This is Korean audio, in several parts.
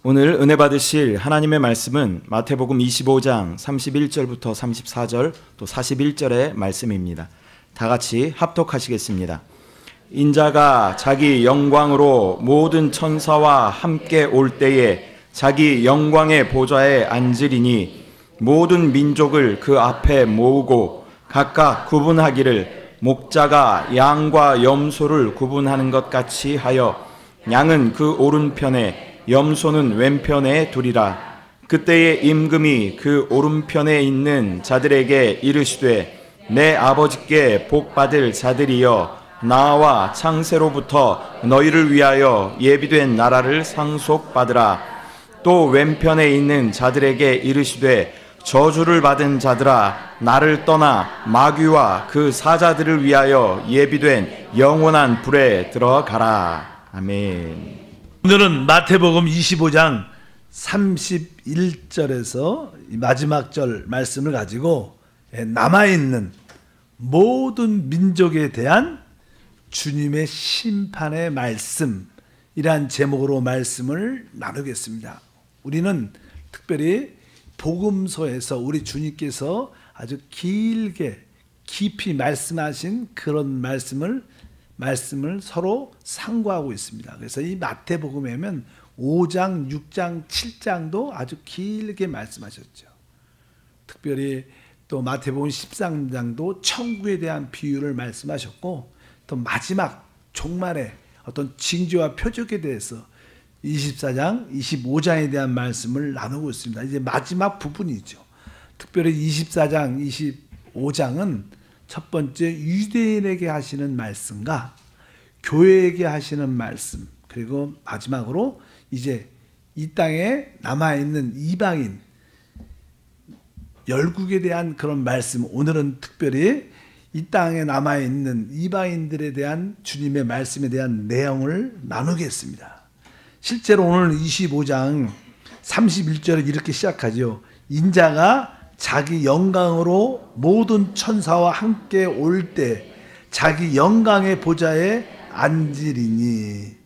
오늘 은혜 받으실 하나님의 말씀은 마태복음 25장 31절부터 34절 또 41절의 말씀입니다. 다 같이 합독하시겠습니다. 인자가 자기 영광으로 모든 천사와 함께 올 때에 자기 영광의 보좌에 앉으리니 모든 민족을 그 앞에 모으고 각각 구분하기를 목자가 양과 염소를 구분하는 것 같이 하여 양은 그 오른편에 염소는 왼편에 두리라. 그때에 임금이 그 오른편에 있는 자들에게 이르시되 내 아버지께 복받을 자들이여 나와 창세로부터 너희를 위하여 예비된 나라를 상속받으라. 또 왼편에 있는 자들에게 이르시되 저주를 받은 자들아 나를 떠나 마귀와 그 사자들을 위하여 예비된 영원한 불에 들어가라. 아멘. 오늘은 마태복음 25장 31절에서 마지막 절 말씀을 가지고 남아있는 모든 민족에 대한 주님의 심판의 말씀이란 제목으로 말씀을 나누겠습니다. 우리는 특별히 복음서에서 우리 주님께서 아주 길게 깊이 말씀하신 그런 말씀을 서로 상고하고 있습니다. 그래서 이 마태복음에 보면 5장, 6장, 7장도 아주 길게 말씀하셨죠. 특별히 또 마태복음 13장도 천국에 대한 비유를 말씀하셨고 또 마지막 종말의 어떤 징조와 표적에 대해서 24장, 25장에 대한 말씀을 나누고 있습니다. 이제 마지막 부분이죠. 특별히 24장, 25장은 첫 번째 유대인에게 하시는 말씀과 교회에게 하시는 말씀, 그리고 마지막으로 이제 이 땅에 남아있는 이방인 열국에 대한 그런 말씀, 오늘은 특별히 이 땅에 남아있는 이방인들에 대한 주님의 말씀에 대한 내용을 나누겠습니다. 실제로 오늘 25장 31절에 이렇게 시작하죠. 인자가 자기 영광으로 모든 천사와 함께 올 때 자기 영광의 보좌에 앉으리니,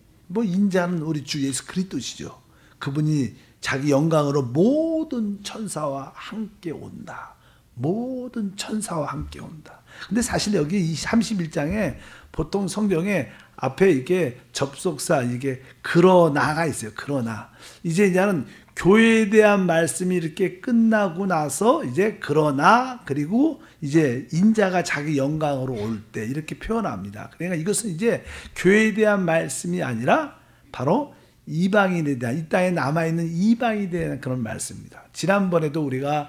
인자는 우리 주 예수 그리스도시죠. 그분이 자기 영광으로 모든 천사와 함께 온다. 모든 천사와 함께 온다. 근데 사실 여기 이 31장에 보통 성경에 앞에 이게 접속사 이게 그러나가 있어요. 그러나 이제는 교회에 대한 말씀이 이렇게 끝나고 나서 이제 그러나 그리고 이제 인자가 자기 영광으로 올 때 이렇게 표현합니다. 그러니까 이것은 이제 교회에 대한 말씀이 아니라 바로 이방인에 대한, 이 땅에 남아있는 이방인에 대한 그런 말씀입니다. 지난번에도 우리가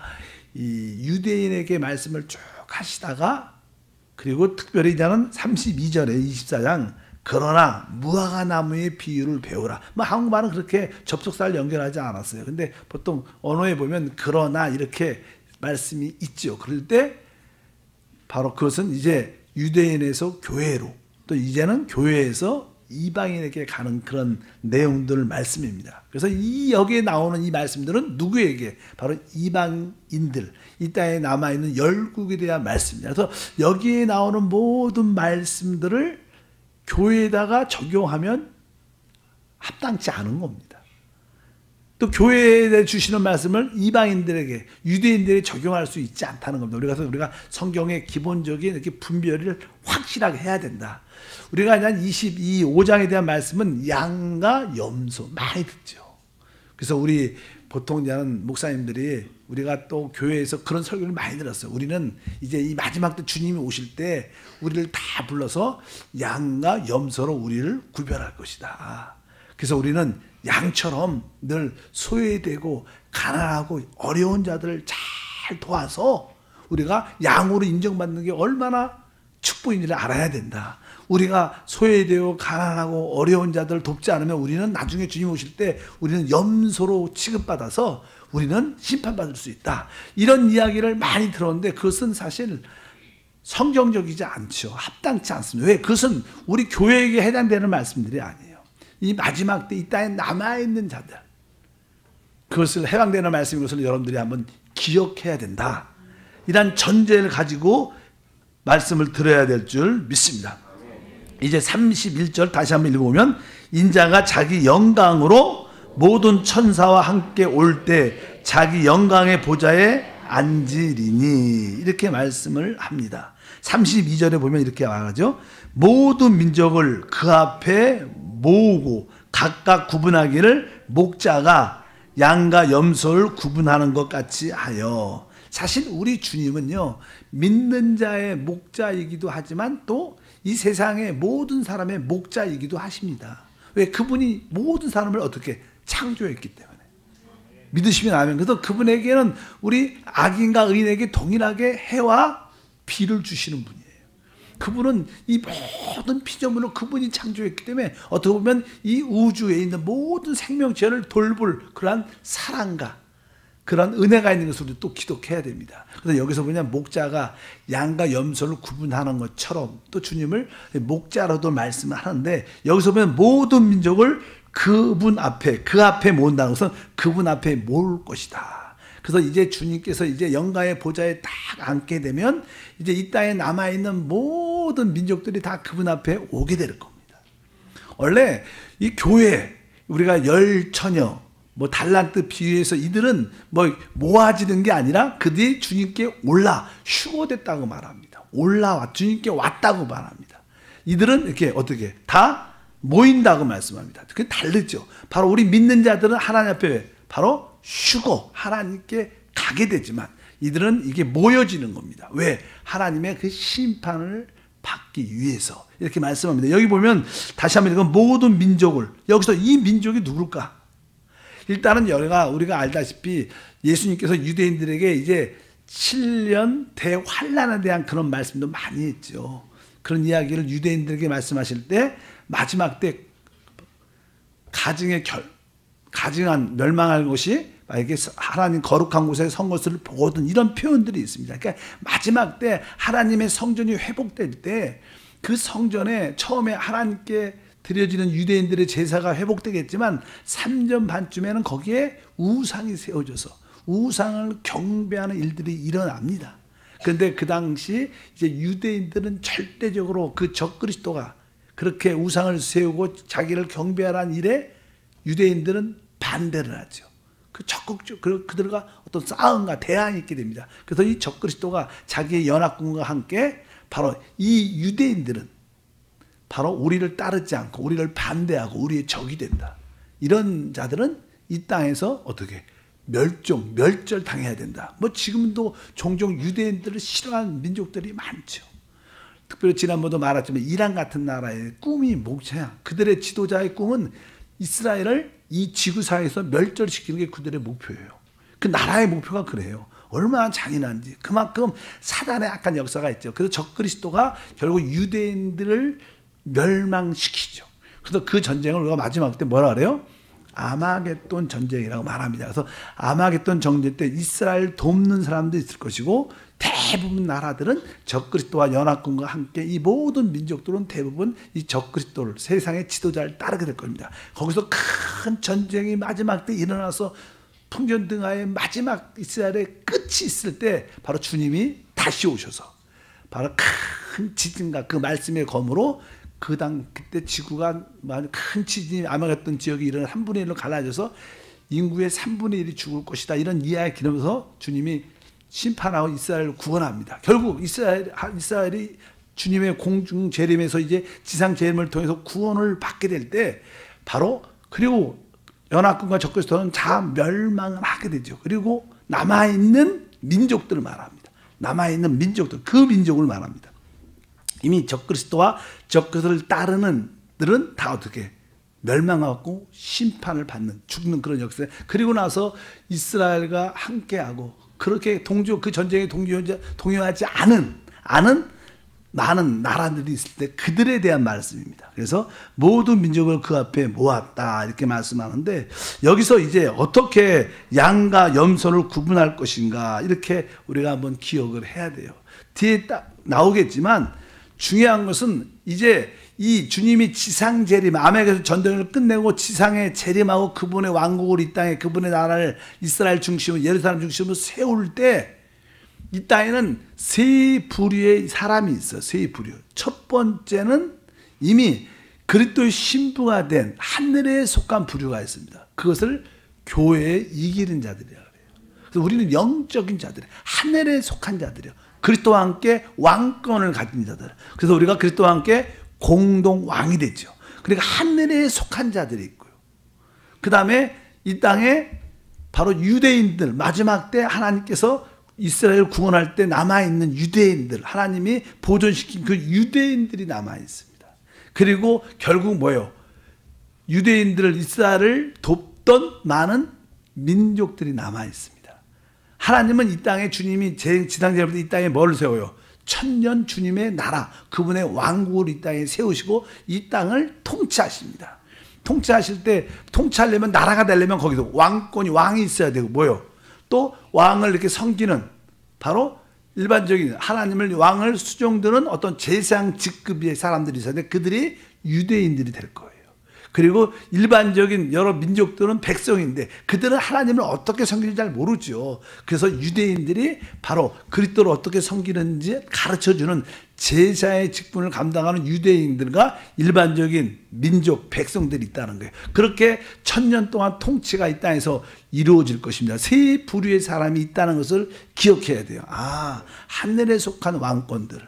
이 유대인에게 말씀을 쭉 하시다가 그리고 특별히 이제는 32절에 24장 그러나 무화과 나무의 비유를 배우라. 한국말은 그렇게 접속사를 연결하지 않았어요. 근데 보통 언어에 보면 그러나 이렇게 말씀이 있죠. 그럴 때 바로 그것은 이제 유대인에서 교회로, 또 이제는 교회에서 이방인에게 가는 그런 내용들 말씀입니다. 그래서 여기에 나오는 이 말씀들은 누구에게? 바로 이방인들, 이 땅에 남아있는 열국에 대한 말씀입니다. 그래서 여기에 나오는 모든 말씀들을 교회에다가 적용하면 합당치 않은 겁니다. 또 교회에 주시는 말씀을 이방인들에게, 유대인들에게 적용할 수 있지 않다는 겁니다. 우리가 성경의 기본적인 이렇게 분별을 확실하게 해야 된다. 우리가 한 25장에 대한 말씀은 양과 염소 많이 듣죠. 그래서 우리 보통 목사님들이 우리가 또 교회에서 그런 설교를 많이 들었어요. 우리는 이제 이 마지막 때 주님이 오실 때 우리를 다 불러서 양과 염소로 우리를 구별할 것이다. 그래서 우리는 양처럼 늘 소외되고 가난하고 어려운 자들을 잘 도와서 우리가 양으로 인정받는 게 얼마나 축복인지를 알아야 된다. 우리가 소외되고 가난하고 어려운 자들을 돕지 않으면 우리는 나중에 주님 오실 때 우리는 염소로 취급받아서 우리는 심판받을 수 있다. 이런 이야기를 많이 들었는데 그것은 사실 성경적이지 않죠. 합당치 않습니다. 왜? 그것은 우리 교회에게 해당되는 말씀들이 아니에요. 이 마지막 때 이 땅에 남아있는 자들, 그것을 해당되는 말씀인 것을 여러분들이 한번 기억해야 된다. 이런 전제를 가지고 말씀을 들어야 될 줄 믿습니다. 이제 31절 다시 한번 읽어보면 인자가 자기 영광으로 모든 천사와 함께 올 때 자기 영광의 보좌에 앉으리니 이렇게 말씀을 합니다. 32절에 보면 이렇게 말하죠. 모든 민족을 그 앞에 모으고 각각 구분하기를 목자가 양과 염소를 구분하는 것 같이 하여. 사실 우리 주님은요, 믿는 자의 목자이기도 하지만 또 이 세상의 모든 사람의 목자이기도 하십니다. 왜? 그분이 모든 사람을 어떻게 창조했기 때문에. 믿으시면 아멘. 그래서 그분에게는 우리 악인과 의인에게 동일하게 해와 비를 주시는 분이에요. 그분은 이 모든 피조물을 그분이 창조했기 때문에 어떻게 보면 이 우주에 있는 모든 생명체를 돌볼 그러한 사랑과 그런 은혜가 있는 것을 또 기독해야 됩니다. 그래서 여기서 보면 목자가 양과 염소를 구분하는 것처럼 또 주님을 목자로도 말씀을 하는데, 여기서 보면 모든 민족을 그분 앞에, 그 앞에 모은다는 것은 그분 앞에 모을 것이다. 그래서 이제 주님께서 이제 영광의 보좌에 딱 앉게 되면 이제 이 땅에 남아있는 모든 민족들이 다 그분 앞에 오게 될 겁니다. 원래 이 교회, 우리가 열처녀, 뭐 달란트 비유해서 이들은 뭐 모아지는 게 아니라 그들이 주님께 휴거됐다고 말합니다. 주님께 왔다고 말합니다. 이들은 이렇게 어떻게 다 모인다고 말씀합니다. 그게 다르죠. 바로 우리 믿는 자들은 하나님 앞에 바로 하나님께 가게 되지만 이들은 이게 모여지는 겁니다. 왜? 하나님의 그 심판을 받기 위해서 이렇게 말씀합니다. 여기 보면 다시 한번 읽으면 모든 민족을, 여기서 이 민족이 누굴까? 일단은 우리가 알다시피 예수님께서 유대인들에게 이제 7년 대환란에 대한 그런 말씀도 많이 했죠. 그런 이야기를 유대인들에게 말씀하실 때 마지막 때 가증한 멸망할 것이 만약에 하나님 거룩한 곳에 선 것을 보거든, 이런 표현들이 있습니다. 그러니까 마지막 때 하나님의 성전이 회복될 때 그 성전에 처음에 하나님께 드려지는 유대인들의 제사가 회복되겠지만 3년 반쯤에는 거기에 우상이 세워져서 우상을 경배하는 일들이 일어납니다. 그런데 그 당시 이제 유대인들은 절대적으로 그 적그리스도가 그렇게 우상을 세우고 자기를 경배하라는 일에 유대인들은 반대를 하죠. 그들과 어떤 싸움과 대항이 있게 됩니다. 그래서 이 적그리스도가 자기의 연합군과 함께 바로 이 유대인들은 바로 우리를 따르지 않고 우리를 반대하고 우리의 적이 된다. 이런 자들은 이 땅에서 어떻게 멸절당해야 된다. 뭐 지금도 종종 유대인들을 싫어하는 민족들이 많죠. 특별히 지난번도 말했지만 이란 같은 나라의 꿈이 목표야. 그들의 지도자의 꿈은 이스라엘을 이 지구상에서 멸절시키는 게 그들의 목표예요. 그 나라의 목표가 그래요. 얼마나 잔인한지. 그만큼 사단의 악한 역사가 있죠. 그래서 적그리스도가 결국 유대인들을 멸망시키죠. 그래서 그 전쟁을 우리가 마지막 때 뭐라 그래요? 아마겟돈 전쟁이라고 말합니다. 그래서 아마겟돈 전쟁 때 이스라엘 돕는 사람도 있을 것이고 대부분 나라들은 적그리스도와 연합군과 함께 이 모든 민족들은 대부분 이 적그리스도를, 세상의 지도자를 따르게 될 겁니다. 거기서 큰 전쟁이 마지막 때 일어나서 풍전등화의 마지막 이스라엘의 끝이 있을 때 바로 주님이 다시 오셔서 바로 큰 지진과 그 말씀의 검으로 그때 지구가 큰 지진이 아마겟돈 지역이 일어나 3분의 1로 갈라져서 인구의 3분의 1이 죽을 것이다. 이런 이야기 기르면서 주님이 심판하고 이스라엘을 구원합니다. 결국 이스라엘이 주님의 공중 재림에서 이제 지상 재림을 통해서 구원을 받게 될 때 바로 그리고 연합군과 적그리스도는 다 멸망을 하게 되죠. 그리고 남아있는 민족들을 말합니다. 남아있는 민족들, 그 민족을 말합니다. 이미 적그리스도와 적그리스도를 따르는 들은 다 어떻게 멸망하고 심판을 받는, 죽는 그런 역사. 그리고 나서 이스라엘과 함께하고 그렇게 그 전쟁에 동요하지 않은 많은 나라들이 있을 때 그들에 대한 말씀입니다. 그래서 모든 민족을 그 앞에 모았다 이렇게 말씀하는데, 여기서 이제 어떻게 양과 염소를 구분할 것인가 이렇게 우리가 한번 기억을 해야 돼요. 뒤에 딱 나오겠지만 중요한 것은 이제 이 주님이 지상 재림, 아마겟 전쟁을 끝내고 지상에 재림하고 그분의 왕국을 이 땅에 그분의 나라를 이스라엘 중심으로, 예루살렘 중심으로 세울 때 이 땅에는 세 부류의 사람이 있어요. 세 부류. 첫 번째는 이미 그리스도의 신부가 된 하늘에 속한 부류가 있습니다. 그것을 교회에 이기는 자들이라고 해요. 그래서 우리는 영적인 자들이에요. 하늘에 속한 자들이에요. 그리스도와 함께 왕권을 가진 자들. 그래서 우리가 그리스도와 함께 공동 왕이 됐죠. 그러니까 하늘에 속한 자들이 있고요. 그 다음에 이 땅에 바로 유대인들, 마지막 때 하나님께서 이스라엘을 구원할 때 남아있는 유대인들, 하나님이 보존시킨 그 유대인들이 남아있습니다. 그리고 결국 뭐예요? 유대인들을, 이스라엘을 돕던 많은 민족들이 남아있습니다. 하나님은 이 땅에 주님이 지상제부터 이 땅에 뭘 세워요? 천년 주님의 나라, 그분의 왕국을 이 땅에 세우시고 이 땅을 통치하십니다. 통치하실 때, 통치하려면, 나라가 되려면 거기서 왕이 있어야 되고, 뭐요? 또 왕을 이렇게 섬기는, 바로 일반적인 하나님을, 왕을 수종드는 어떤 제사장 직급의 사람들이 있어야 돼. 그들이 유대인들이 될 거예요. 그리고 일반적인 여러 민족들은 백성인데 그들은 하나님을 어떻게 섬기는지 잘 모르죠. 그래서 유대인들이 바로 그리스도를 어떻게 섬기는지 가르쳐주는 제사의 직분을 감당하는 유대인들과 일반적인 민족 백성들이 있다는 거예요. 그렇게 1000년 동안 통치가 이 땅에서 이루어질 것입니다. 세 부류의 사람이 있다는 것을 기억해야 돼요. 아, 하늘에 속한 왕권들,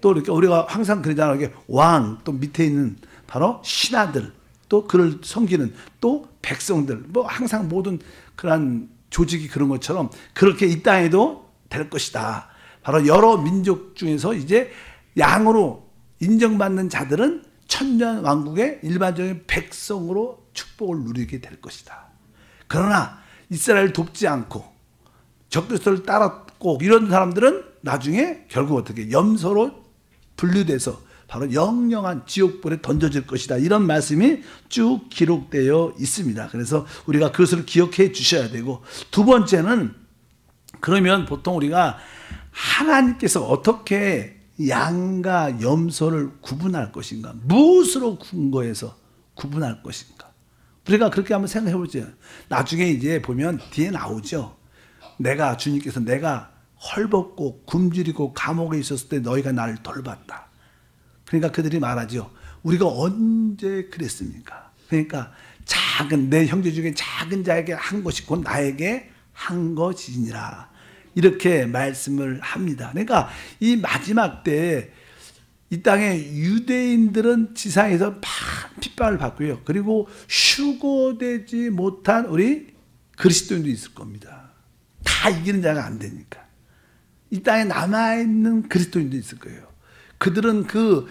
또 이렇게 우리가 항상 그러잖아요. 왕, 또 밑에 있는 바로 신하들, 또 그를 섬기는 또 백성들, 뭐 항상 모든 그러한 조직이 그런 것처럼 그렇게 이 땅에도 될 것이다. 바로 여러 민족 중에서 이제 양으로 인정받는 자들은 천년 왕국의 일반적인 백성으로 축복을 누리게 될 것이다. 그러나 이스라엘을 돕지 않고 적그리스도를 따랐고 이런 사람들은 나중에 결국 어떻게 염소로 분류돼서 바로 영영한 지옥불에 던져질 것이다. 이런 말씀이 쭉 기록되어 있습니다. 그래서 우리가 그것을 기억해 주셔야 되고, 두 번째는 그러면 보통 우리가 하나님께서 어떻게 양과 염소를 구분할 것인가, 무엇으로 근거해서 구분할 것인가, 우리가 그렇게 한번 생각해 보죠. 나중에 이제 보면 뒤에 나오죠. 주님께서 내가 헐벗고 굶주리고 감옥에 있었을 때 너희가 나를 돌봤다. 그러니까 그들이 말하죠. 우리가 언제 그랬습니까? 그러니까 내 형제 중에 작은 자에게 한 것이 곧 나에게 한 것이니라. 이렇게 말씀을 합니다. 그러니까 이 마지막 때 이 땅에 유대인들은 지상에서 핍박을 받고요. 그리고 휴거되지 못한 우리 그리스도인도 있을 겁니다. 다 이기는 자가 안 되니까. 이 땅에 남아있는 그리스도인도 있을 거예요. 그들은 그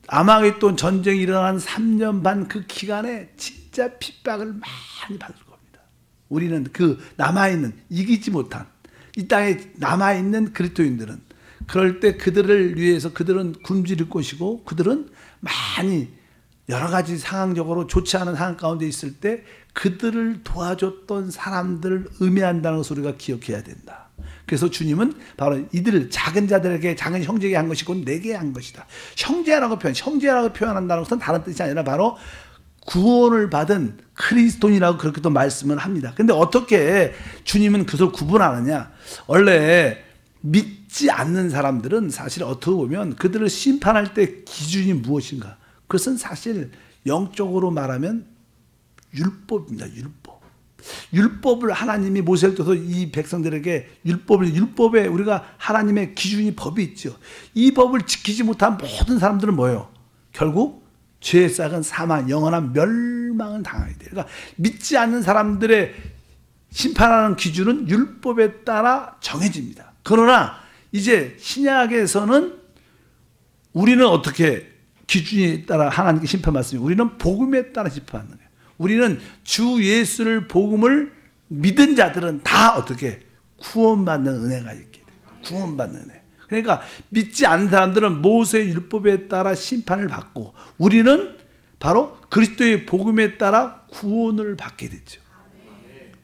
아마겟돈 전쟁이 일어난 3년 반 그 기간에 진짜 핍박을 많이 받을 겁니다. 우리는 그 남아있는, 이기지 못한 이 땅에 남아있는 그리스도인들은 그럴 때 그들을 위해서, 그들은 굶주릴 것이고 그들은 많이 여러 가지 상황적으로 좋지 않은 상황 가운데 있을 때 그들을 도와줬던 사람들을 의미한다는 것을 우리가 기억해야 된다. 그래서 주님은 바로 이들을 작은 자들에게, 작은 형제에게 한 것이 곧 내게 한 것이다. 형제라고 표현한다는 것은 다른 뜻이 아니라 바로 구원을 받은 그리스도인이라고 그렇게 또 말씀을 합니다. 근데 어떻게 주님은 그것을 구분하느냐? 원래 믿지 않는 사람들은 사실 어떻게 보면 그들을 심판할 때 기준이 무엇인가? 그것은 사실 영적으로 말하면 율법입니다. 율법을 하나님이 모세를 통해서 이 백성들에게 율법에 우리가 하나님의 기준이 법이 있죠. 이 법을 지키지 못한 모든 사람들은 뭐예요? 결국 죄의 싹은 사망, 영원한 멸망을 당하게 돼요. 그러니까 믿지 않는 사람들의 심판하는 기준은 율법에 따라 정해집니다. 그러나 이제 신약에서는 우리는 어떻게 기준에 따라 하나님께 심판받습니다. 우리는 복음에 따라 심판받는 거예요. 우리는 주 예수를 복음을 믿은 자들은 다 어떻게 구원받는 은혜가 있게 돼요. 구원받는 은혜. 그러니까 믿지 않는 사람들은 모세의 율법에 따라 심판을 받고 우리는 바로 그리스도의 복음에 따라 구원을 받게 되죠.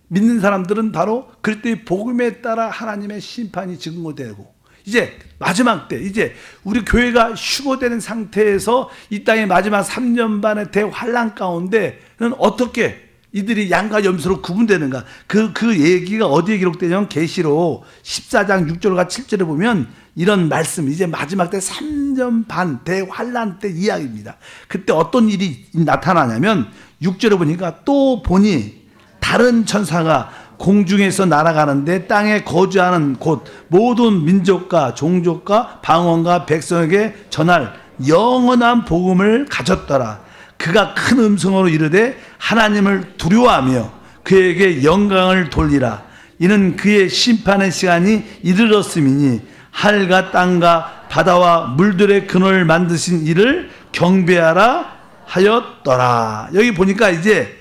믿는 사람들은 바로 그리스도의 복음에 따라 하나님의 심판이 증거되고, 이제 마지막 때, 이제 우리 교회가 휴거되는 상태에서 이 땅의 마지막 3년 반의 대환란 가운데는 어떻게 이들이 양과 염소로 구분되는가? 그 얘기가 어디에 기록되냐면 계시록 14장 6절과 7절에 보면 이런 말씀, 이제 마지막 때 3년 반 대환란 때 이야기입니다. 그때 어떤 일이 나타나냐면 6절에 보니까 또 보니 다른 천사가 공중에서 날아가는데 땅에 거주하는 곳 모든 민족과 종족과 방언과 백성에게 전할 영원한 복음을 가졌더라. 그가 큰 음성으로 이르되 하나님을 두려워하며 그에게 영광을 돌리라. 이는 그의 심판의 시간이 이르렀음이니 하늘과 땅과 바다와 물들의 근원을 만드신 이를 경배하라 하였더라. 여기 보니까 이제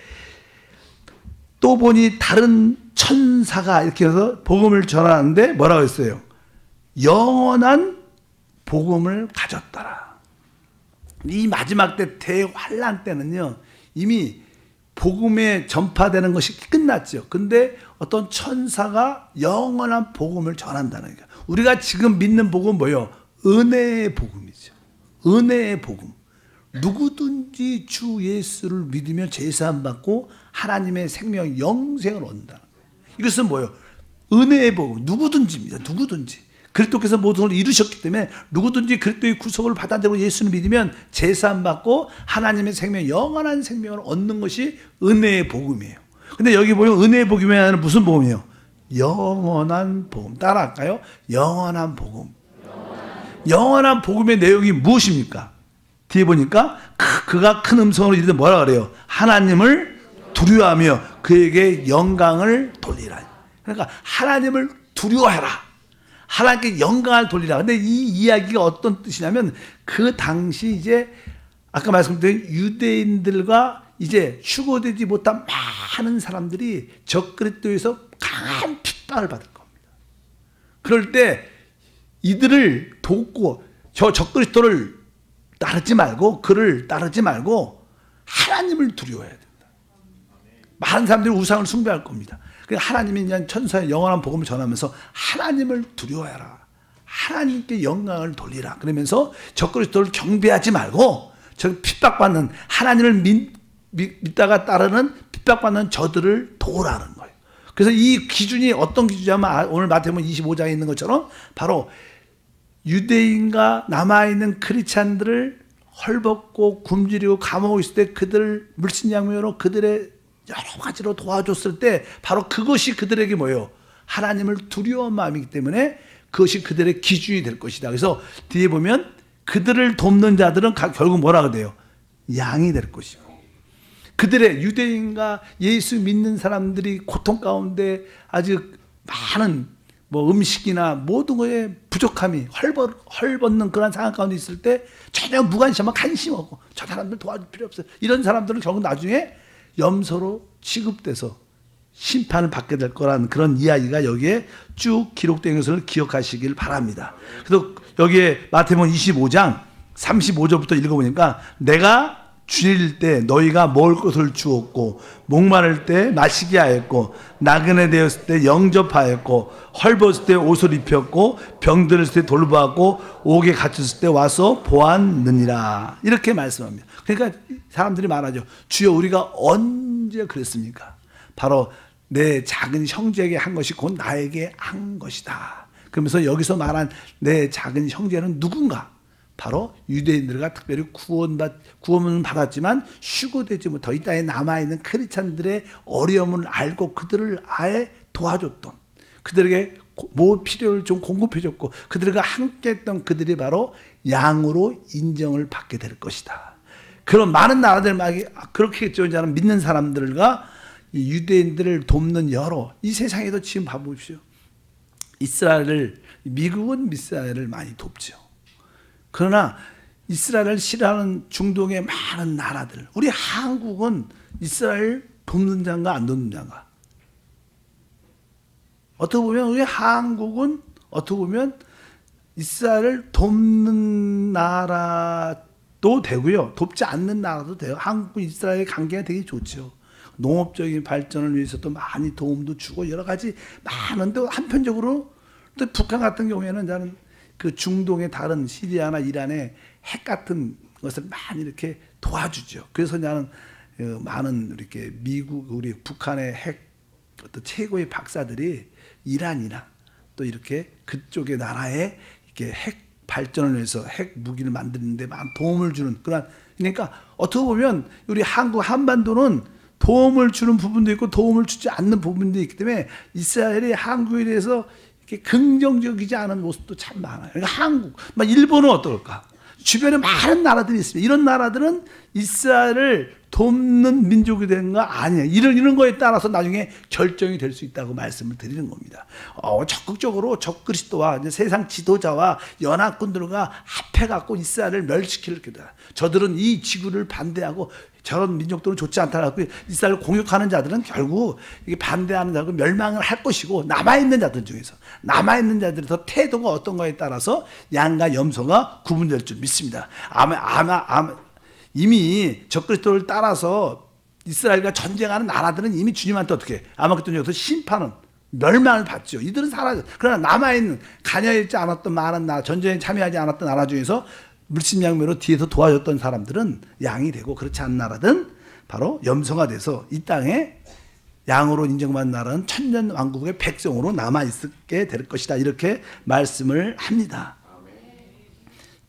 또 보니 다른 천사가 이렇게 해서 복음을 전하는데 뭐라고 했어요? 영원한 복음을 가졌더라. 이 마지막 때 대환란 때는요, 이미 복음에 전파되는 것이 끝났죠. 근데 어떤 천사가 영원한 복음을 전한다는 거예요. 우리가 지금 믿는 복음은 뭐예요? 은혜의 복음이죠. 은혜의 복음. 누구든지 주 예수를 믿으며 제사함 받고 하나님의 생명 영생을 얻는다. 이것은 뭐예요? 은혜의 복음. 누구든지입니다. 누구든지. 그리스도께서 모든 걸 이루셨기 때문에 누구든지 그리스도의 구속을 받아들이고 예수를 믿으면 제사함 받고 하나님의 생명, 영원한 생명을 얻는 것이 은혜의 복음이에요. 근데 여기 보면 은혜의 복음이 아니라 무슨 복음이에요? 영원한 복음. 따라할까요? 영원한 복음. 영원한 복음의 내용이 무엇입니까? 뒤에 보니까 그가 큰 음성으로 이르되 뭐라 그래요? 하나님을 두려워하며 그에게 영광을 돌리라. 그러니까 하나님을 두려워해라. 하나님께 영광을 돌리라. 근데 이 이야기가 어떤 뜻이냐면 그 당시 이제 아까 말씀드린 유대인들과 이제 휴거되지 못한 많은 사람들이 적그리스도에서 강한 핍박을 받을 겁니다. 그럴 때 이들을 돕고 저 적그리스도를 따르지 말고 그를 따르지 말고 하나님을 두려워해야 된다. 많은 사람들이 우상을 숭배할 겁니다. 하나님이 그냥 천사의 영원한 복음을 전하면서 하나님을 두려워해라. 하나님께 영광을 돌리라. 그러면서 적그리스도를 경배하지 말고 저 핍박받는 하나님을 믿다가 따르는 핍박받는 저들을 도우라는 거예요. 그래서 이 기준이 어떤 기준이냐면 오늘 마태복음 25장에 있는 것처럼 바로 유대인과 남아있는 크리스찬들을 헐벗고 굶주리고 감옥에 있을 때 그들을 물신양면으로 그들의 여러 가지로 도와줬을 때 바로 그것이 그들에게 뭐예요? 하나님을 두려워한 마음이기 때문에 그것이 그들의 기준이 될 것이다. 그래서 뒤에 보면 그들을 돕는 자들은 결국 뭐라 그래요? 양이 될 것이고 그들의 유대인과 예수 믿는 사람들이 고통 가운데 아주 많은 뭐 음식이나 모든 것에 부족함이 헐벗는 그런 상황 가운데 있을 때 전혀 무관심하고 관심 없고 저 사람들 도와줄 필요 없어요. 이런 사람들은 결국 나중에 염소로 취급돼서 심판을 받게 될 거라는 그런 이야기가 여기에 쭉 기록된 것을 기억하시길 바랍니다. 그래서 여기에 마태복음 25장 35절부터 읽어보니까 내가 주일 때 너희가 먹을 것을 주었고 목마를 때 마시게 하였고 나그네 되었을 때 영접하였고 헐벗을 때 옷을 입혔고 병들었을 때 돌보았고 옥에 갇혔을 때 와서 보았느니라. 이렇게 말씀합니다. 그러니까 사람들이 말하죠. 주여 우리가 언제 그랬습니까? 바로 내 작은 형제에게 한 것이 곧 나에게 한 것이다. 그러면서 여기서 말한 내 작은 형제는 누군가? 바로 유대인들과 특별히 구원은 받았지만 휴거되지 못하고 이 땅에 남아있는 크리스찬들의 어려움을 알고 그들을 아예 도와줬던 그들에게 뭐 필요를 좀 공급해줬고 그들과 함께했던 그들이 바로 양으로 인정을 받게 될 것이다. 그런 많은 나라들 막 그렇게 저는 믿는 사람들과 이 유대인들을 돕는 여러 이 세상에도 지금 봐보십시오. 미국은 이스라엘을 많이 돕죠. 그러나 이스라엘을 싫어하는 중동의 많은 나라들, 우리 한국은 이스라엘 돕는 자인가 안 돕는 자인가? 어떻게 보면 우리 한국은 어떻게 보면 이스라엘을 돕는 나라도 되고요, 돕지 않는 나라도 돼요. 한국과 이스라엘의 관계가 되게 좋죠. 농업적인 발전을 위해서도 많이 도움도 주고 여러 가지 많은데 한편적으로 또 북한 같은 경우에는 저는 그 중동의 다른 시리아나 이란의 핵 같은 것을 많이 이렇게 도와주죠. 그래서 나는 많은 이렇게 미국, 우리 북한의 핵 어떤 최고의 박사들이 이란이나 또 이렇게 그쪽의 나라에 이렇게 핵 발전을 해서 핵 무기를 만드는데 많은 도움을 주는 그런, 그러니까 어떻게 보면 우리 한국 한반도는 도움을 주는 부분도 있고 도움을 주지 않는 부분도 있기 때문에 이스라엘이 한국에 대해서 이렇게 긍정적이지 않은 모습도 참 많아요. 그러니까 한국, 막 일본은 어떨까? 주변에 많은 나라들이 있습니다. 이런 나라들은 이스라엘을 돕는 민족이 되는 거 아니에요. 이런 거에 따라서 나중에 결정이 될 수 있다고 말씀을 드리는 겁니다. 적극적으로 적그리스도와 이제 세상 지도자와 연합군들과 합해갖고 이스라엘을 멸시킬 거다. 저들은 이 지구를 반대하고 저런 민족들은 좋지 않다라고 이스라엘을 공격하는 자들은 결국 이게 반대하는 자고 멸망을 할 것이고, 남아있는 자들 중에서 남아있는 자들의 더 태도가 어떤 거에 따라서 양과 염소가 구분될 줄 믿습니다. 아마 이미 적그리스도를 따라서 이스라엘과 전쟁하는 나라들은 이미 주님한테 어떻게 아마겟돈에서 심판은 멸망을 받죠. 이들은 사라져. 그러나 남아있는 가녀있지 않았던 많은 나라, 전쟁에 참여하지 않았던 나라 중에서 물심양면으로 뒤에서 도와줬던 사람들은 양이 되고, 그렇지 않은 나라들은 바로 염소가 돼서 이 땅에 양으로 인정받는 나라는 천년 왕국의 백성으로 남아있게 될 것이다. 이렇게 말씀을 합니다.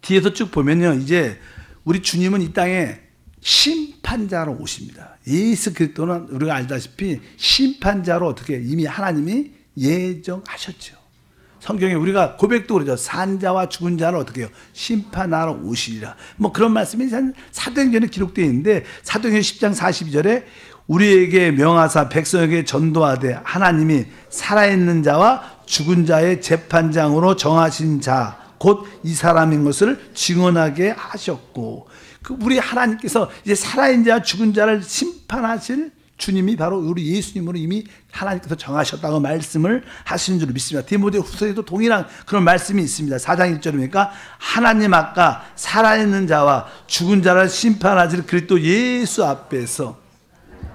뒤에서 쭉 보면요, 이제 우리 주님은 이 땅에 심판자로 오십니다. 예수 그리스도는 우리가 알다시피 심판자로 어떻게 이미 하나님이 예정하셨죠. 성경에 우리가 고백도 그러죠. 산자와 죽은 자를 어떻게 해요? 심판하러 오시리라. 뭐 그런 말씀이 사도행전에 기록되어 있는데, 사도행전 10장 42절에 우리에게 명하사 백성에게 전도하되 하나님이 살아있는 자와 죽은 자의 재판장으로 정하신 자 곧 이 사람인 것을 증언하게 하셨고, 우리 하나님께서 이제 살아있는 자와 죽은 자를 심판하실 주님이 바로 우리 예수님으로 이미 하나님께서 정하셨다고 말씀을 하시는 줄 믿습니다. 디모데 후서에도 동일한 그런 말씀이 있습니다. 4장 1절이니까 하나님 아까 살아있는 자와 죽은 자를 심판하실 그리스도 예수 앞에서,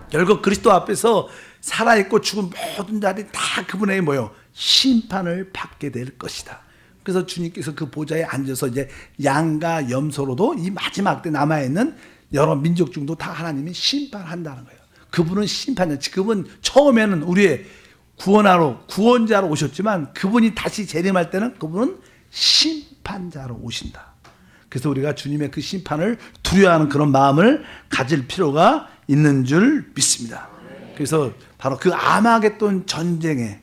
결국 그리스도 앞에서 살아있고 죽은 모든 자들이 다 그분에게 모여 심판을 받게 될 것이다. 그래서 주님께서 그 보좌에 앉아서 이제 양과 염소로도 이 마지막 때 남아있는 여러 민족 중도 다 하나님이 심판한다는 거예요. 그분은 심판자, 그분 처음에는 우리의 구원자로 오셨지만 그분이 다시 재림할 때는 그분은 심판자로 오신다. 그래서 우리가 주님의 그 심판을 두려워하는 그런 마음을 가질 필요가 있는 줄 믿습니다. 그래서 바로 그 아마겟돈 전쟁에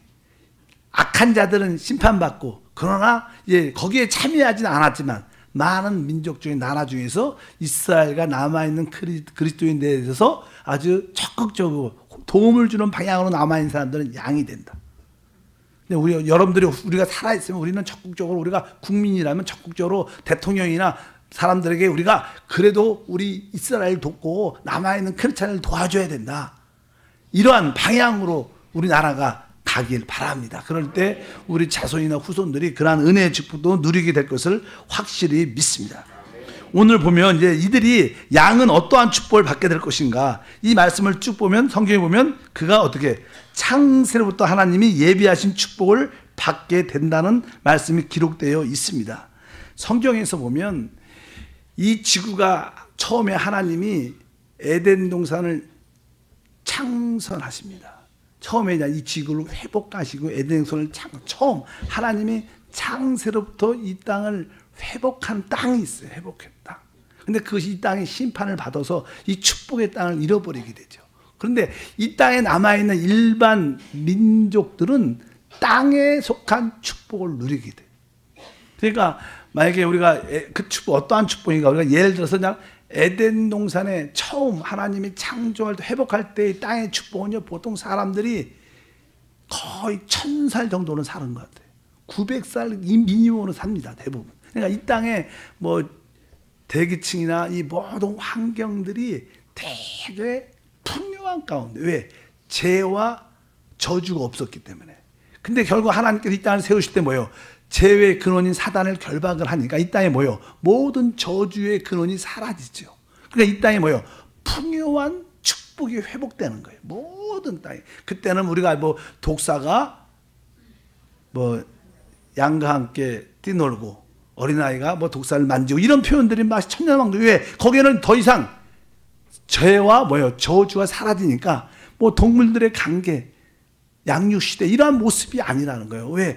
악한 자들은 심판받고, 그러나 거기에 참여하지는 않았지만 많은 민족 중에 나라 중에서 이스라엘과 남아있는 그리스도인들에 대해서 아주 적극적으로 도움을 주는 방향으로 남아있는 사람들은 양이 된다. 근데 우리가 살아있으면 우리는 적극적으로, 우리가 국민이라면 적극적으로 대통령이나 사람들에게 우리가 그래도 우리 이스라엘 돕고 남아있는 크리스찬을 도와줘야 된다. 이러한 방향으로 우리나라가 가길 바랍니다. 그럴 때 우리 자손이나 후손들이 그러한 은혜의 축복도 누리게 될 것을 확실히 믿습니다. 오늘 보면 이제 이들이 양은 어떠한 축복을 받게 될 것인가, 이 말씀을 쭉 보면 성경에 보면 그가 어떻게 창세로부터 하나님이 예비하신 축복을 받게 된다는 말씀이 기록되어 있습니다. 성경에서 보면 이 지구가 처음에 하나님이 에덴 동산을 창설하십니다. 처음에 이 지구를 회복하시고 에덴 동산을 처음 하나님이 창세로부터 이 땅을 회복한 땅이 있어요. 회복한 땅. 근데 그것이 이 땅의 심판을 받아서 이 축복의 땅을 잃어버리게 되죠. 그런데 이 땅에 남아있는 일반 민족들은 땅에 속한 축복을 누리게 돼요. 그러니까 만약에 우리가 그 축복, 어떠한 축복인가, 우리가 예를 들어서 그냥 에덴 동산에 처음 하나님이 창조할 때, 회복할 때의 땅의 축복은요, 보통 사람들이 거의 1000살 정도는 사는 것 같아요. 900살 미니멈으로 삽니다, 대부분. 그러니까 이 땅에 뭐 대기층이나 이 모든 환경들이 되게 풍요한 가운데, 왜? 죄와 저주가 없었기 때문에. 근데 결국 하나님께서 이 땅을 세우실 때 뭐예요? 죄의 근원인 사단을 결박을 하니까 이 땅에 뭐예요? 모든 저주의 근원이 사라지죠. 그러니까 이 땅에 뭐예요? 풍요한 축복이 회복되는 거예요. 모든 땅에. 그때는 우리가 뭐 독사가 뭐 양과 함께 뛰놀고 어린아이가 뭐 독사를 만지고 이런 표현들이 막 천년왕국. 왜? 거기에는 더 이상 죄와 뭐예요? 저주가 사라지니까 뭐 동물들의 관계, 양육시대 이러한 모습이 아니라는 거예요. 왜?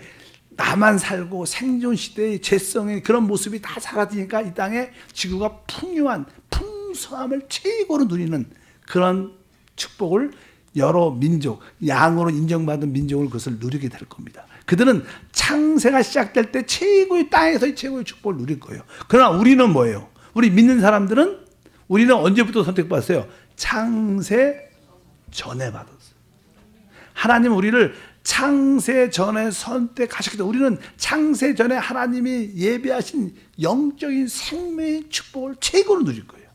나만 살고 생존 시대의 죄성의 그런 모습이 다 사라지니까 이 땅에 지구가 풍요한 풍성함을 최고로 누리는 그런 축복을 여러 민족, 양으로 인정받은 민족을 그것을 누리게 될 겁니다. 그들은 창세가 시작될 때 최고의 땅에서의 최고의 축복을 누릴 거예요. 그러나 우리는 뭐예요? 우리 믿는 사람들은 우리는 언제부터 선택받았어요? 창세 전에 받았어요. 하나님은 우리를 창세 전에 선택하셨기 때문에 우리는 창세 전에 하나님이 예비하신 영적인 생명의 축복을 최고로 누릴 거예요.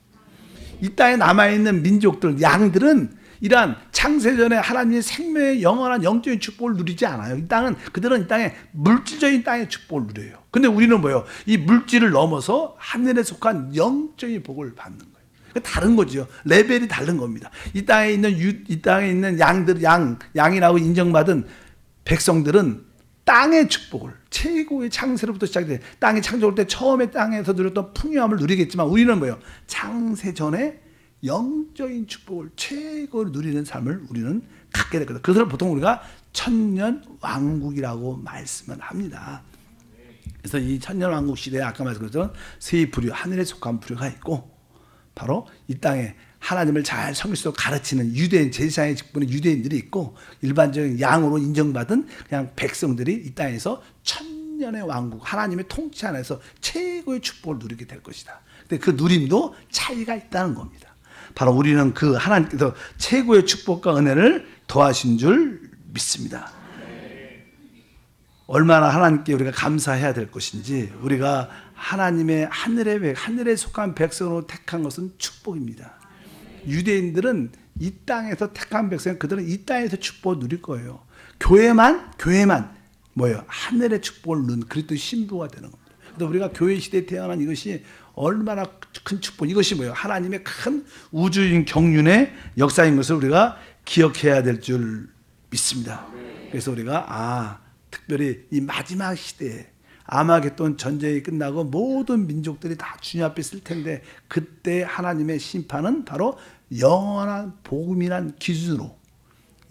이 땅에 남아있는 민족들, 양들은 이러한 창세 전에 하나님의 생명의 영원한 영적인 축복을 누리지 않아요. 그들은 이 땅에 물질적인 땅의 축복을 누려요. 근데 우리는 뭐예요? 이 물질을 넘어서 하늘에 속한 영적인 복을 받는 거예요. 다른 거죠. 레벨이 다른 겁니다. 이 땅에 있는 양이라고 인정받은 백성들은 땅의 축복을 최고의 창세로부터 시작돼 땅이 창조될 때 처음에 땅에서 누렸던 풍요함을 누리겠지만 우리는 뭐예요? 창세 전에 영적인 축복을 최고로 누리는 삶을 우리는 갖게 됐거든요. 그것을 보통 우리가 천년 왕국이라고 말씀을 합니다. 그래서 이 천년 왕국 시대에 아까 말씀드린 것처럼 세 부류, 하늘에 속한 부류가 있고 바로 이 땅에 하나님을 잘 섬길 수 있도록 가르치는 유대인, 제사장의 직분의 유대인들이 있고 일반적인 양으로 인정받은 그냥 백성들이 이 땅에서 천년의 왕국, 하나님의 통치 안에서 최고의 축복을 누리게 될 것이다. 근데 그 누림도 차이가 있다는 겁니다. 바로 우리는 그 하나님께서 최고의 축복과 은혜를 더하신 줄 믿습니다. 얼마나 하나님께 우리가 감사해야 될 것인지 우리가 하나님의 하늘에 속한 백성으로 택한 것은 축복입니다. 유대인들은 이 땅에서 택한 백성, 그들은 이 땅에서 축복을 누릴 거예요. 교회만 뭐예요? 하늘의 축복을 누는 그리스도의 신부가 되는 겁니다. 그래서 우리가 교회 시대에 태어난 이것이 얼마나 큰 축복, 이것이 뭐예요? 하나님의 큰 우주인 경륜의 역사인 것을 우리가 기억해야 될 줄 믿습니다. 그래서 우리가 특별히 이 마지막 시대에 아마겟돈 전쟁이 끝나고 모든 민족들이 다 주님 앞에 있을 텐데 그때 하나님의 심판은 바로 영원한 복음이란 기준으로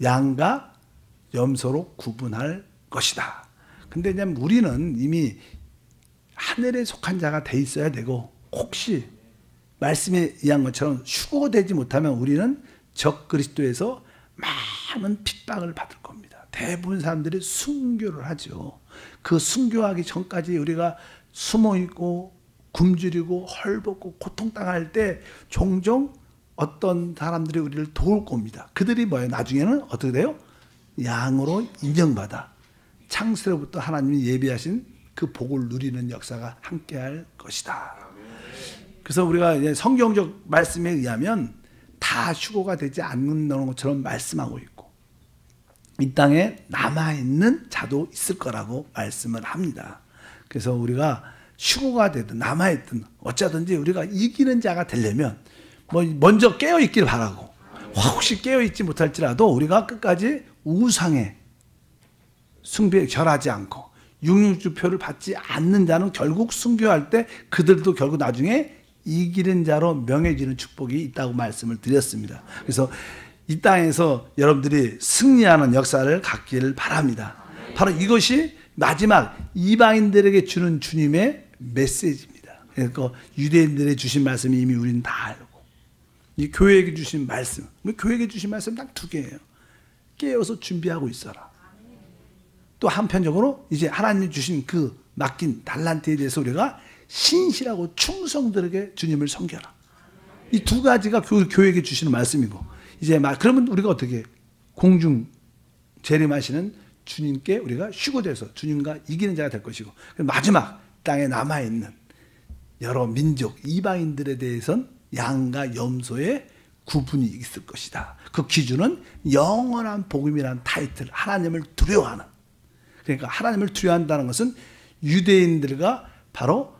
양과 염소로 구분할 것이다. 근데 이제 우리는 이미 하늘에 속한 자가 돼 있어야 되고 혹시 말씀에 의한 것처럼 휴거되지 못하면 우리는 적그리스도에서 많은 핍박을 받을 겁니다. 대부분 사람들이 순교를 하죠. 그 순교하기 전까지 우리가 숨어있고 굶주리고 헐벗고 고통당할 때 종종 어떤 사람들이 우리를 도울 겁니다. 그들이 뭐예요? 나중에는 어떻게 돼요? 양으로 인정받아 창세로부터 하나님이 예비하신 그 복을 누리는 역사가 함께할 것이다. 그래서 우리가 이제 성경적 말씀에 의하면 다 휴거가 되지 않는 것처럼 말씀하고 있고 이 땅에 남아있는 자도 있을 거라고 말씀을 합니다. 그래서 우리가 휴거가 되든 남아있든 어쩌든지 우리가 이기는 자가 되려면 먼저 깨어있길 바라고 혹시 깨어있지 못할지라도 우리가 끝까지 우상의 숭배에 절하지 않고 육류주표를 받지 않는 자는 결국 순교할 때 그들도 결국 나중에 이기는 자로 명예지는 축복이 있다고 말씀을 드렸습니다. 그래서 이 땅에서 여러분들이 승리하는 역사를 갖기를 바랍니다. 바로 이것이 마지막 이방인들에게 주는 주님의 메시지입니다. 그러니까 유대인들의 주신 말씀이 이미 우리는 다 알고 이 교회에게 주신 말씀, 교회에게 주신 말씀 딱 두 개예요. 깨어서 준비하고 있어라. 또 한편적으로 이제 하나님이 주신 그 맡긴 달란트에 대해서 우리가 신실하고 충성들에게 주님을 섬겨라. 이 두 가지가 교회에게 주시는 말씀이고 이제 그러면 우리가 어떻게 공중 재림하시는 주님께 우리가 휴거돼서 주님과 이기는 자가 될 것이고 마지막 땅에 남아있는 여러 민족 이방인들에 대해서는 양과 염소의 구분이 있을 것이다. 그 기준은 영원한 복음이라는 타이틀, 하나님을 두려워하는. 그러니까 하나님을 두려워한다는 것은 유대인들과 바로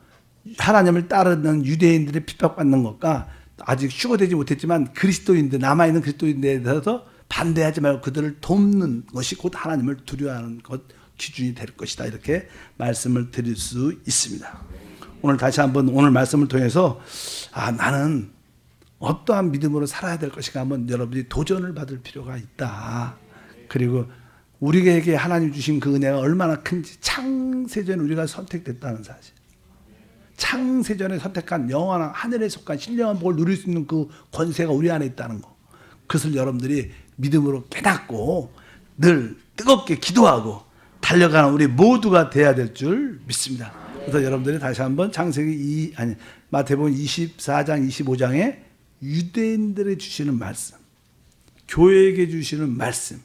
하나님을 따르는 유대인들의 핍박받는 것과 아직 휴거되지 못했지만 그리스도인들, 남아있는 그리스도인들에 대해서 반대하지 말고 그들을 돕는 것이 곧 하나님을 두려워하는 것 기준이 될 것이다. 이렇게 말씀을 드릴 수 있습니다. 오늘 다시 한번 오늘 말씀을 통해서 나는 어떠한 믿음으로 살아야 될 것인가 한번 여러분이 도전을 받을 필요가 있다. 그리고 우리에게 하나님 주신 그 은혜가 얼마나 큰지 창세전에 우리가 선택됐다는 사실. 창세전에 선택한 영원한 하늘에 속한 신령한 복을 누릴 수 있는 그 권세가 우리 안에 있다는 거. 그것을 여러분들이 믿음으로 깨닫고 늘 뜨겁게 기도하고 달려가는 우리 모두가 돼야 될 줄 믿습니다. 그래서 여러분들이 다시 한번 마태복음 24장 25장에 유대인들에 주시는 말씀, 교회에게 주시는 말씀,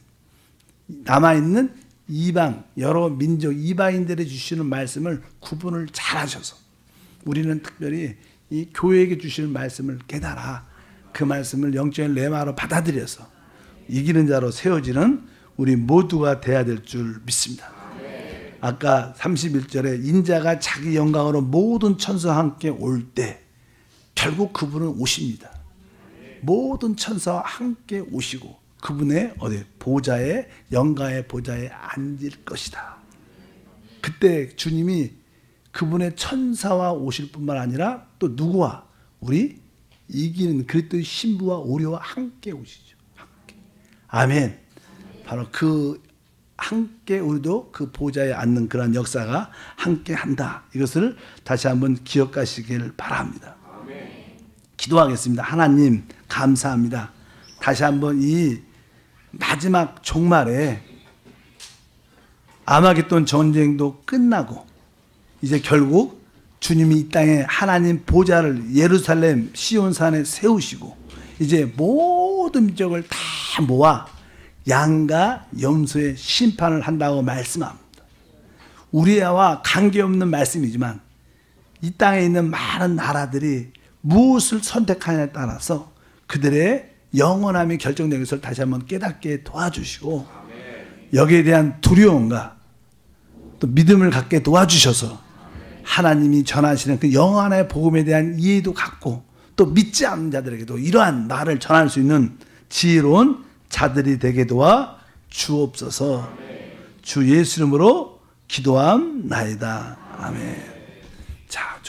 남아있는 이방 여러 민족 이방인들에 주시는 말씀을 구분을 잘 하셔서 우리는 특별히 이 교회에게 주시는 말씀을 깨달아 그 말씀을 영적인 레마로 받아들여서 이기는 자로 세워지는 우리 모두가 돼야 될 줄 믿습니다. 아까 31절에 인자가 자기 영광으로 모든 천사와 함께 올 때 결국 그분은 오십니다. 모든 천사와 함께 오시고 그분의 보좌에 영광의 보좌에 앉을 것이다. 그때 주님이 그분의 천사와 오실 뿐만 아니라 또 누구와 우리 이기는 그리스도의 신부와 오려와 함께 오시죠. 함께. 아멘. 바로 그 함께 우리도 그 보좌에 앉는 그런 역사가 함께 한다. 이것을 다시 한번 기억하시길 바랍니다. 기도하겠습니다. 하나님 감사합니다. 다시 한번 이 마지막 종말에 아마겟돈 전쟁도 끝나고 이제 결국 주님이 이 땅에 하나님 보좌를 예루살렘 시온산에 세우시고 이제 모든 민족을 다 모아 양과 염소의 심판을 한다고 말씀합니다. 우리와 관계없는 말씀이지만 이 땅에 있는 많은 나라들이 무엇을 선택하냐에 따라서 그들의 영원함이 결정되는 것을 다시 한번 깨닫게 도와주시고 여기에 대한 두려움과 또 믿음을 갖게 도와주셔서 하나님이 전하시는 그 영원의 복음에 대한 이해도 갖고 또 믿지 않는 자들에게도 이러한 말을 전할 수 있는 지혜로운 자들이 되게 도와 주옵소서. 주 예수 이름으로 기도함나이다. 아멘. 자.